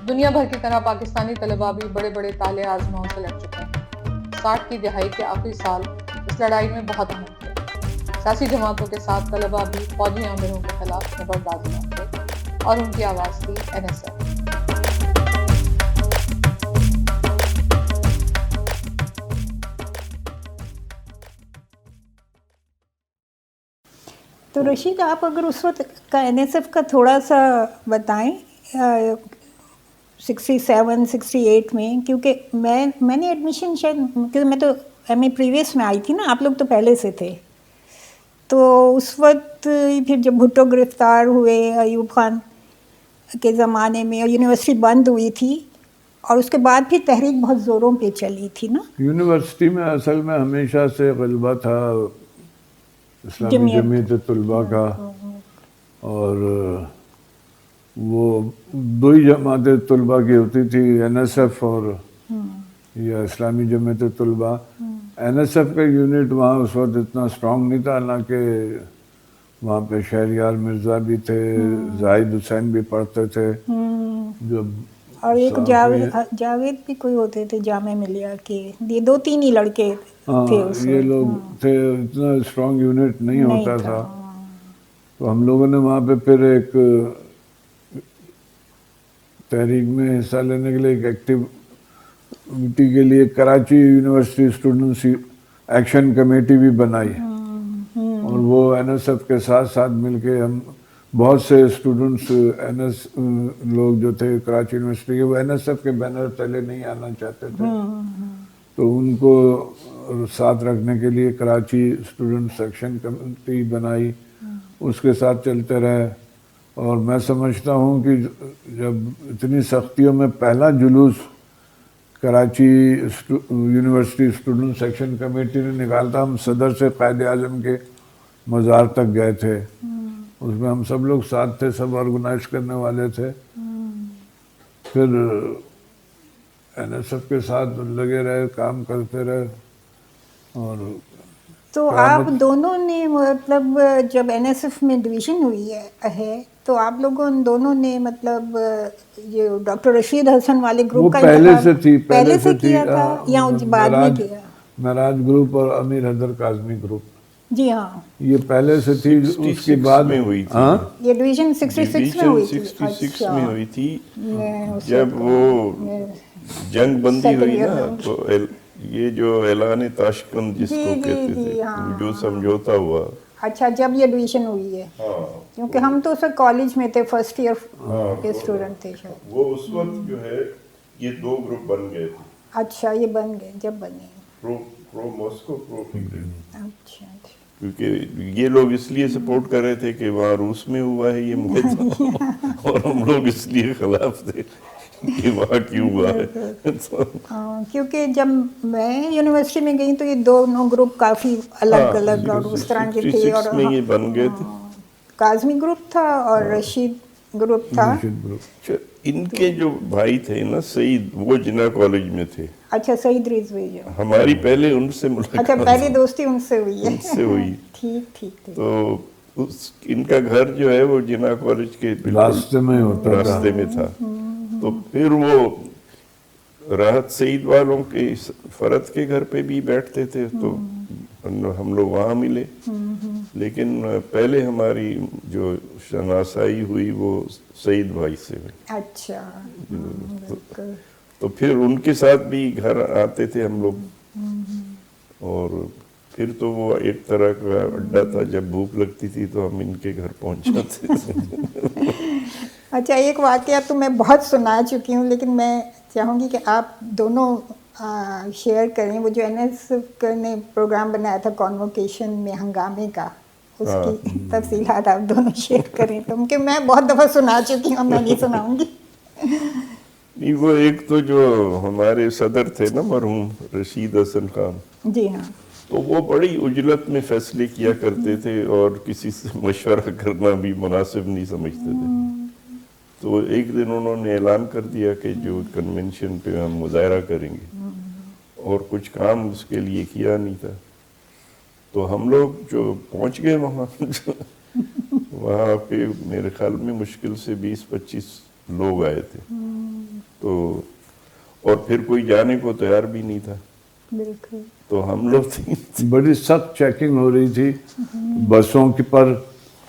دنیا بھر کی طرح پاکستانی طلباء بھی بڑے بڑے طالع آزماؤں سے لڑ چکے ہیں۔ 60 کی دہائی کے آخری سال اس لڑائی میں بہت اہم تھے۔ سیاسی جماعتوں کے ساتھ طلباء بھی فوجی آمروں کے خلاف نبردازیاں تھے اور ان کی آواز تھی NSF۔ تو رشید، آپ اگر اس وقت کا NSF کا تھوڑا سا بتائیں 67 68 میں، کیونکہ میں نے ایڈمیشن شاید، کیونکہ میں تو MA پریویس میں آئی تھی نا، آپ لوگ تو پہلے سے تھے، تو اس وقت پھر جب بھٹو گرفتار ہوئے ایوب خان کے زمانے میں، اور یونیورسٹی بند ہوئی تھی، اور اس کے بعد پھر تحریک بہت زوروں پہ چلی تھی نا یونیورسٹی میں۔ اصل میں ہمیشہ سے غلبہ تھا اسلامی جمعیت طلباء کا، اور وہ دو ہی جماعتیں طلباء کی ہوتی تھی، NSF اور یا اسلامی جمعیت طلباء۔ NSF کا یونٹ وہاں اس وقت اتنا اسٹرانگ نہیں تھا، حالانکہ وہاں پہ شہریار مرزا بھی تھے، زاہد حسین بھی پڑھتے تھے، جو اور ایک جاوید بھی کوئی ہوتے تھے جامعہ ملیہ کے، یہ 2-3 ہی لڑکے تھے اس یہ لوگ تھے، اتنا اسٹرانگ یونٹ نہیں ہوتا تھا۔ تو ہم لوگوں نے وہاں پہ پھر ایک تحریک میں حصہ لینے کے لیے، ایک ایکٹیویٹی کے لیے Karachi university students action committee بھی بنائی، اور وہ NSF کے ساتھ ساتھ مل کے ہم بہت سے اسٹوڈنٹس لوگ جو تھے کراچی یونیورسٹی کے، وہ NSF کے بینر تلے نہیں آنا چاہتے تھے، تو ان کو ساتھ رکھنے کے لیے کراچی اسٹوڈنٹس ایکشن کمیٹی بنائی، اس کے ساتھ چلتے رہے۔ اور میں سمجھتا ہوں کہ جب اتنی سختیوں میں پہلا جلوس Karachi university student section committee نے نکالا تھا، ہم صدر سے قائد اعظم کے مزار تک گئے تھے، اس میں ہم سب لوگ ساتھ تھے، سب آرگنائز کرنے والے تھے۔ پھر NSF کے ساتھ لگے رہے، کام کرتے رہے۔ اور تو آپ دونوں نے مطلب جب NSF میں ڈویژن ہوئی ہے تو آپ لوگوں دونوں نے مطلب یہ ڈاکٹر رشید حسن والے گروپ کا پہلے سے کیا تھا یا بعد میں کیا؟ معراج گروپ اور امیر حیدر کاظمی گروپ، جی ہاں، یہ پہلے سے تھی، اس کے بعد میں ہوئی تھی۔ یہ ڈویژن 66 میں ہوئی تھی، 66 میں ہوئی تھی، جب وہ جنگ بندی ہوئی نا، تو یہ جو اعلان تاشکند جس کو کہتے تھے، جو سمجھوتا ہوا، اچھا جب یہ ڈویژن ہوئی ہے، کیونکہ ہم تو سر کالج میں تھے، فرسٹ ایئر کے اسٹوڈنٹ تھے شاید، وہ اس وقت جو ہے یہ 2 گروپ بن گئے تھے۔ اچھا یہ بن گئے، جب بنے پرو ماسکو، پرو اچھا اچھا، کیونکہ یہ لوگ اس لیے سپورٹ کر رہے تھے کہ وہاں روس میں ہوا ہے یہ معاہدہ، اور ہم لوگ اس لیے خلاف تھے کہ وہاں کیوں ہوا ہے۔ کیونکہ جب میں یونیورسٹی میں گئی تو یہ دونوں گروپ کافی الگ الگ اور اس طرح کے تھے، اور میں یہ بن گئے تھے، کاظمی گروپ تھا اور رشید گروپ تھا۔ ان کے جو بھائی تھے نا سعید، وہ جناح کالج میں تھے۔ اچھا سعید رضوی جو، ہماری پہلے ان سے ملاقات، اچھا پہلی دوستی ان سے ہوئی ہے، ان سے ہوئی، ٹھیک ٹھیک۔ تو ان کا گھر جو ہے وہ جناح کالج کے راستے میں تھا، تو پھر وہ راحت سعید والوں کے فرد کے گھر پہ بھی بیٹھتے تھے، تو ہم لوگ وہاں ملے، لیکن پہلے ہماری جو شناسائی ہوئی وہ سعید بھائی سے ہوئی۔ اچھا، تو پھر ان کے ساتھ بھی گھر آتے تھے ہم لوگ، اور پھر تو وہ ایک طرح کا اڈا تھا، جب بھوک لگتی تھی تو ہم ان کے گھر پہنچ جاتے تھے۔ اچھا ایک واقعہ تو میں بہت سنا چکی ہوں، لیکن میں چاہوں گی کہ آپ دونوں شیئر کریں، وہ جو NSF نے پروگرام بنایا تھا کانوکیشن میں ہنگامے کا، اس کی تفصیلات آپ دونوں شیئر کریں، کیونکہ میں بہت دفعہ سنا چکی ہوں، میں نہیں سناؤں گی۔ وہ ایک تو جو ہمارے صدر تھے نا مرحوم رشید حسن خان، جی ہاں، تو وہ بڑی عجلت میں فیصلے کیا کرتے تھے، اور کسی سے مشورہ کرنا بھی مناسب نہیں سمجھتے تھے۔ تو ایک دن انہوں نے اعلان کر دیا کہ جو کنونشن پہ ہم مظاہرہ کریں گے، اور کچھ کام اس کے لیے کیا نہیں تھا، تو ہم لوگ جو پہنچ گئے وہاں پہ میرے خیال میں مشکل سے 20-25 लोग आए थे, तो और फिर कोई जाने को तैयार भी नहीं था, बिल्कुल। तो हम लोग बड़ी सख्त चेकिंग हो रही थी बसों की पर,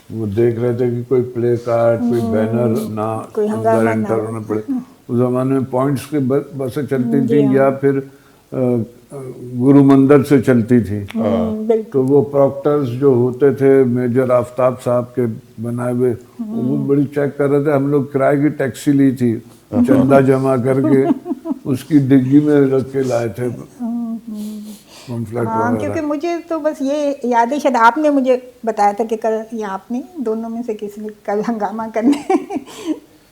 वो देख रहे थे कि कोई प्ले कार्ड, कोई बैनर ना कोई अंदर हंगामा ना एंटर हो। होना पड़े। उस जमाने में पॉइंट्स की बसें चलती जी थी हाँ। या फिर गुरु मंदिर से चलती थी। बिल्कुल। तो वो प्रॉक्टर्स जो होते थे मेजर आफ्ताब साहब के बनाए हुए, वो बड़ी चेक कर रहे थे। हम लोग किराए की टैक्सी ली थी, चंदा जमा करके उसकी डिग्गी में रख के लाए थे पम्फलेट हाँ, क्योंकि वगैरह। मुझे तो बस ये याद है, शायद आपने मुझे बताया था कि कल, या आपने, दोनों में से किसी ने, कल हंगामा करने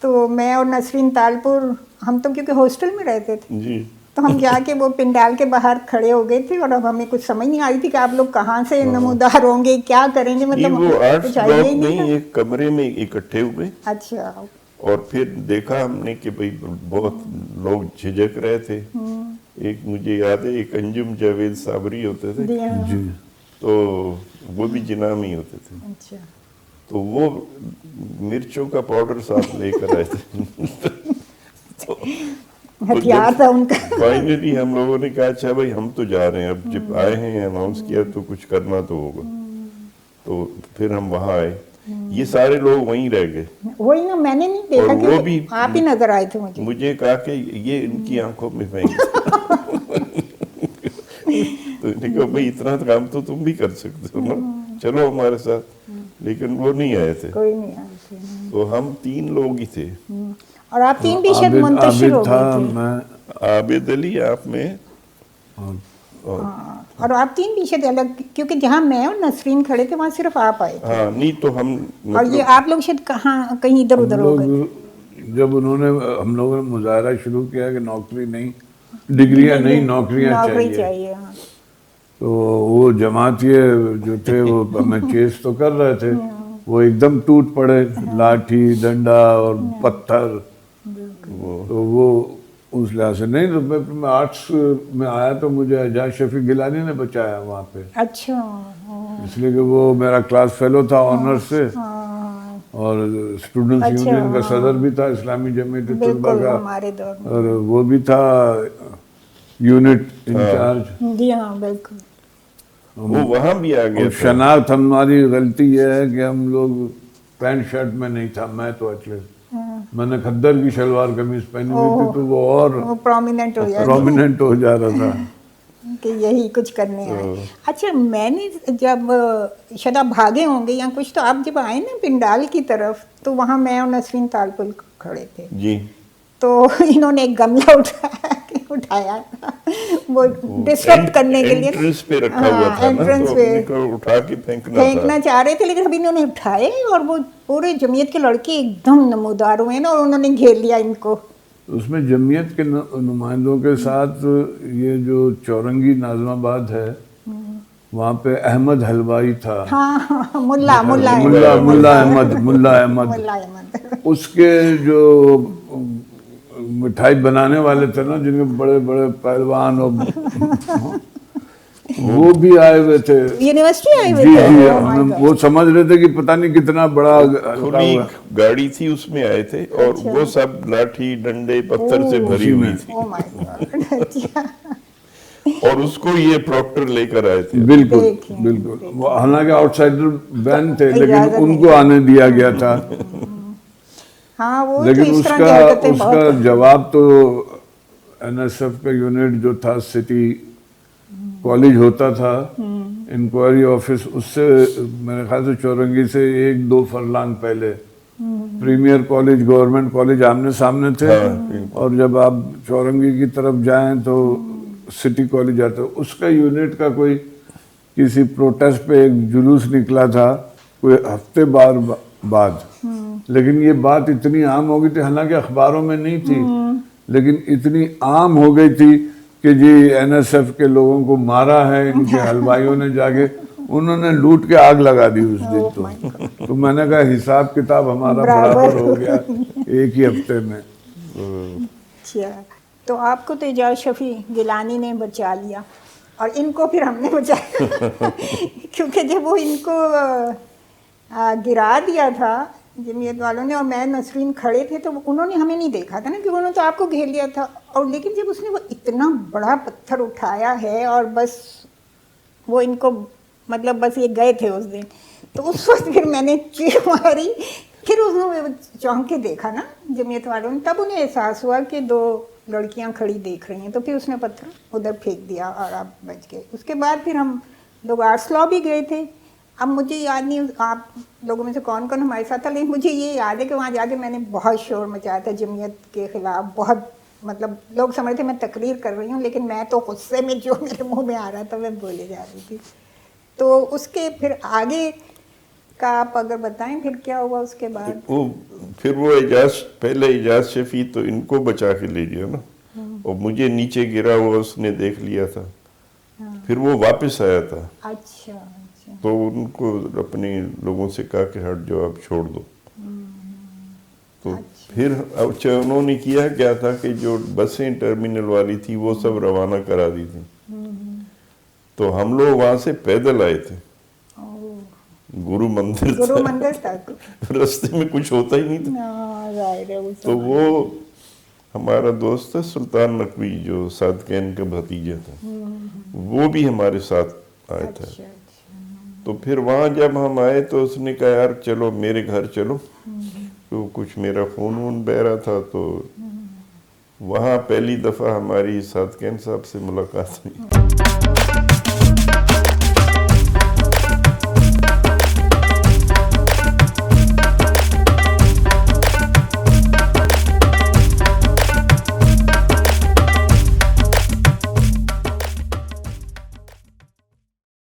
तो मैं और नसरीन तालपुर, हम तो क्योंकि हॉस्टल में रहते थे, जी तो हम जाके वो पिंडाल के बाहर खड़े हो गए थे, और अब हमें कुछ समझ नहीं आ रही थी कि आप लोग कहाँ से नमूदार होंगे, क्या करेंगे, नहीं, मतलब वो आर्ट्स कुछ आइडिया ब्लॉक ही में नहीं ही एक कमरे में इकट्ठे हुए, था। अच्छा। और फिर देखा हमने कि भाई बहुत लोग झिझक रहे थे। एक मुझे याद है, एक अंजुम जावेद साबरी होते थे, जी हाँ। जी तो वो भी जिनामी होते थे, अच्छा। तो वो मिर्चों का पाउडर साथ लेकर आए थे। तो हथियार था उनका। फाइनली हम लोगों ने कहा अच्छा भाई हम तो जा रहे हैं, अब जब आए हैं अनाउंस किया तो कुछ करना तो होगा। तो फिर हम वहाँ आए, ये सारे लोग वहीं रह गए। वही ना, मैंने नहीं देखा, और वो क्योंकि भी आप ही नजर आए थे मुझे। मुझे कहा कि ये इनकी आंखों में फेंक। तो इन्होंने कहा भाई इतना काम तो तुम भी कर सकते हो ना, चलो हमारे साथ। लेकिन वो नहीं आए थे, कोई नहीं आए थे। तो हम 3 लोग ही थे। और आप तीन भी शायद आबिद मुंतशिर हो था, गए थे। मैं आबिद अली आप में, और हाँ, और आप तीन भी शायद अलग, क्योंकि जहाँ मैं और नसरीन खड़े थे वहाँ सिर्फ आप आए थे। हाँ नहीं तो हम और ये आप लोग शायद कहाँ, कहीं इधर उधर हो गए थे। लोग जब उन्होंने हम लोगों ने मुजाहरा शुरू किया कि नौकरी नहीं, डिग्रियां नहीं, नौकरियां नौकरी चाहिए, चाहिए। हाँ। तो वो जमातिये जो थे वो हमें चेस तो कर रहे थे, वो एकदम टूट पड़े, लाठी डंडा और पत्थर। तो वो उस लिहाज से नहीं, तो मैं आर्ट्स में आया तो मुझे एजाज शफी गिलानी ने बचाया वहाँ पे, अच्छा। हाँ। इसलिए कि वो मेरा क्लास फेलो था ऑनर से, हाँ, और स्टूडेंट्स अच्छा, यूनियन का हाँ। सदर भी था इस्लामी जमीयत तलबा बिल्कुल का, हमारे दौर में। और वो भी था यूनिट इंचार्ज। जी हाँ, बिल्कुल। वो वहाँ भी आ गया और था। शनाख्त हमारी गलती यह है कि हम लोग पैंट शर्ट में नहीं था, मैं तो एटलीस्ट मैंने खद्दर की शलवार कमीज पहनी हुई थी, तो वो और वो प्रोमिनेंट हो जाए प्रोमिनेंट हो जा रहा था। कि यही कुछ करने आए। अच्छा, मैंने जब शायद आप भागे होंगे या कुछ, तो आप जब आए ना पिंडाल की तरफ, तो वहाँ मैं और नसरीन तालपुर खड़े थे, जी तो इन्होंने एक गमला उठाया था वो डिस्टर्ब करने के लिए। एंट्रेंस पे रखा हुआ था ना, एंट्रेंस तो पे अपने को उठा के फेंकना फेंकना था। चाह रहे थे, लेकिन अभी इन्होंने उठाए और वो पूरे जमीयत के लड़के एकदम नमूदार हुए ना, और उन्होंने घेर लिया इनको। उसमें जमीयत के नुमाइंदों के साथ ये जो चौरंगी नाज़िमाबाद है, वहाँ पे अहमद हलवाई था। हाँ हाँ, मुल्ला अहमद। उसके जो मिठाई बनाने वाले थे ना, जिनके बड़े बड़े पहलवान और वो भी आए हुए थे। यूनिवर्सिटी आए हुए जी थे। जी, Oh my God. वो समझ रहे थे कि पता नहीं कितना बड़ा हल्का खुली हुआ। गाड़ी थी, उसमें आए थे, और वो सब लाठी डंडे पत्थर से भरी हुई थी, Oh my God. अच्छा। और उसको ये प्रॉक्टर लेकर आए थे। बिल्कुल देखिए, बिल्कुल, वो हालांकि आउटसाइडर बैन थे, लेकिन इजाज़त उनको आने दिया गया था। हाँ, वो तो लेकिन इस तरह की उसका हरकतें बहुत उसका जवाब तो एनएसएफ का यूनिट जो था, सिटी कॉलेज होता था, इंक्वायरी ऑफिस, उससे मेरे ख्याल से चौरंगी से 1-2 फरलांग पहले प्रीमियर कॉलेज, गवर्नमेंट कॉलेज आमने सामने थे। और जब आप चौरंगी की तरफ जाएं तो सिटी कॉलेज आता है। उसका यूनिट का कोई किसी प्रोटेस्ट पे एक जुलूस निकला था कोई हफ्ते बाद, लेकिन ये बात इतनी आम हो गई थी, हालांकि अखबारों में नहीं थी, लेकिन इतनी आम हो गई थी कि जी एनएसएफ के लोगों को मारा है, इनके हलवाइयों ने जाके, उन्होंने लूट के आग लगा दी उस दिन। तो मैंने कहा हिसाब किताब हमारा बराबर हो गया एक ही हफ्ते में। अच्छा, तो आपको तो एजाज शफी गिलानी ने बचा लिया, और इनको फिर हमने बचाया क्योंकि जब वो इनको गिरा दिया था, जमीयत वालों ने और मैं नसरीन खड़े थे, तो उन्होंने हमें नहीं देखा था ना, क्योंकि उन्होंने तो आपको घेर लिया था। और लेकिन जब उसने वो इतना बड़ा पत्थर उठाया है और बस वो इनको मतलब बस ये गए थे उस दिन, तो उस वक्त फिर मैंने चीख मारी। फिर उसने चौंक के देखा ना जमीयत वालों ने, तब उन्हें एहसास हुआ कि 2 लड़कियां खड़ी देख रही हैं, तो फिर उसने पत्थर उधर फेंक दिया और आप बच गए। उसके बाद फिर हम लोग आर्ट्स लॉ भी गए थे। अब मुझे याद नहीं आप लोगों में से कौन कौन हमारे साथ था, लेकिन मुझे ये याद है कि वहाँ जाके मैंने बहुत शोर मचाया था जमीयत के ख़िलाफ़। बहुत मतलब लोग समझ रहे थे मैं तकरीर कर रही हूँ, लेकिन मैं तो गुस्से में जो मेरे मुंह में आ रहा था मैं बोले जा रही थी। तो उसके फिर आगे का आप अगर बताएं फिर क्या हुआ उसके बाद? फिर वो एजाज, पहले एजाज शफी तो इनको बचा के ले गया ना, और मुझे नीचे गिरा हुआ उसने देख लिया था। फिर वो वापस आया था। अच्छा। तो उनको अपने लोगों से कहा कि हट जाओ, अब छोड़ दो। तो फिर अच्छा उन्होंने किया क्या था कि जो बसें टर्मिनल वाली थी वो सब रवाना करा दी थी। तो हम लोग वहां से पैदल आए थे गुरु मंदिर तक। रास्ते में कुछ होता ही नहीं था। तो वो हमारा दोस्त है सुल्तान नकवी, जो सादकैन का भतीजा था, वो भी हमारे साथ आया था। तो फिर वहाँ जब हम आए तो उसने कहा यार चलो मेरे घर चलो, तो कुछ मेरा खून वून बह रहा था। तो वहाँ पहली दफ़ा हमारी सादकैन साहब से मुलाकात हुई।